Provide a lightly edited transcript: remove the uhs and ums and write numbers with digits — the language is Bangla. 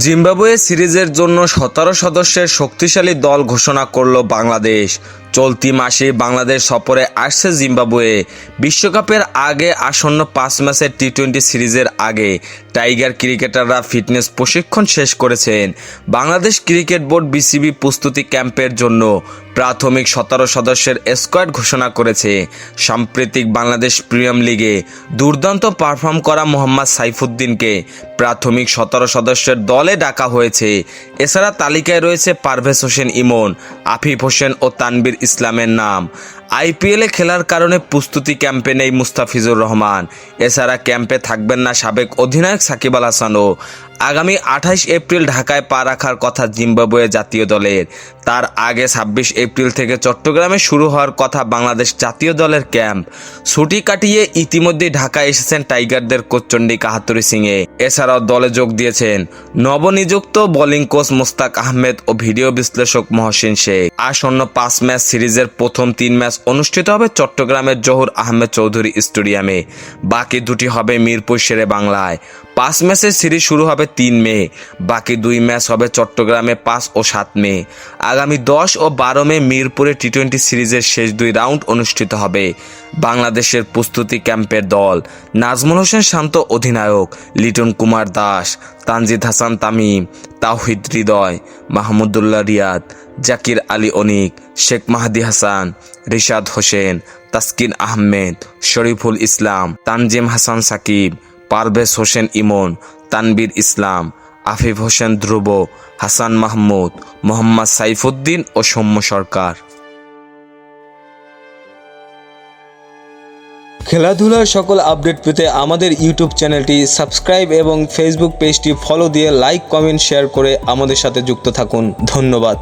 জিম্বাবুয়ে সিরিজের জন্য ১৭ সদস্যের শক্তিশালী দল ঘোষণা করল বাংলাদেশ। চলতি মাসে বাংলাদেশ সফরে আসছে জিম্বাবুয়ে। বিশ্বকাপের আগে আসন্ন ৫ ম্যাচের টি-20 সিরিজের আগে টাইগার ক্রিকেটাররা ফিটনেস প্রশিক্ষণ শেষ করেছেন। বাংলাদেশ ক্রিকেট বোর্ড বিসিবি প্রস্তুতি ক্যাম্পের জন্য প্রাথমিক ১৭ সদস্যের স্কোয়াড ঘোষণা করেছে। সাম্প্রতিক বাংলাদেশ প্রিমিয়ার লিগে দুর্দান্ত পারফর্ম করা মোহাম্মদ সাইফুদ্দিনকে প্রাথমিক ১৭ সদস্যের দলে ডাকা হয়েছে। এছাড়া তালিকায় রয়েছে পারভেজ হোসেন ইমন, আফিফ হোসেন ও তানভীর ইসলামের নাম। আইপিএলে খেলার কারণে প্রস্তুতি ক্যাম্পে নেই মুস্তাফিজুর রহমান। এছাড়া ক্যাম্পে থাকবেন না সাবেক অধিনায়ক সাকিব আল হাসানও। আগামী ২৮ এপ্রিল ঢাকায় পা রাখার কথা জিম্বাবুয়ে জাতীয় দলের। তার আগে ২৬ এপ্রিল থেকে চট্টগ্রামে শুরু হওয়ার কথা বাংলাদেশ জাতীয় দলের ক্যাম্প। ছুটি কাটিয়ে ইতিমধ্যেই ঢাকায় এসেছেন টাইগারদের কোচ চন্ডিকা হাথুরুসিংহে। এছাড়াও দলে যোগ দিয়েছেন নবনিযুক্ত বোলিং কোচ মোস্তাক আহমেদ ও ভিডিও বিশ্লেষক মহসিন শেখ। আসন্ন ৫ ম্যাচ সিরিজের প্রথম ৩ ম্যাচ অনুষ্ঠিত হবে চট্টগ্রামের জহুর আহমেদ চৌধুরী স্টেডিয়ামে। বাকি দুটি হবে মিরপুর শেরে বাংলায়। ৫ ম্যাচের সিরিজ শুরু হবে ৩ মে। বাকি ২ ম্যাচ হবে চট্টগ্রামে ৫ ও ৭ মে। আগামী ১০ ও ১২ মে মিরপুরে টি-২০ সিরিজের শেষ ২ রাউন্ড অনুষ্ঠিত হবে। বাংলাদেশের প্রস্তুতি ক্যাম্পের দল: নাজমুল হোসেন শান্ত অধিনায়ক, লিটন কুমার দাস, তানজিদ হাসান তামিম, তাওহিদ হৃদয়, মাহমুদুল্লাহ রিয়াদ, জাকির আলী অনিক, শেখ মাহদি হাসান, রিশাদ হোসেন, তাসকিন আহমেদ, শরীফুল ইসলাম, তানজিম হাসান সাকিব, পারভেজ হোসেন ইমন, তানভীর ইসলাম, আফিফ হোসেন ধ্রুব, হাসান মাহমুদ, মোহাম্মদ সাইফুদ্দিন ও সৌম্য সরকার। খেলাধুলার সকল আপডেট পেতে আমাদের ইউটিউব চ্যানেলটি সাবস্ক্রাইব এবং ফেসবুক পেজটি ফলো দিয়ে লাইক, কমেন্ট, শেয়ার করে আমাদের সাথে যুক্ত থাকুন। ধন্যবাদ।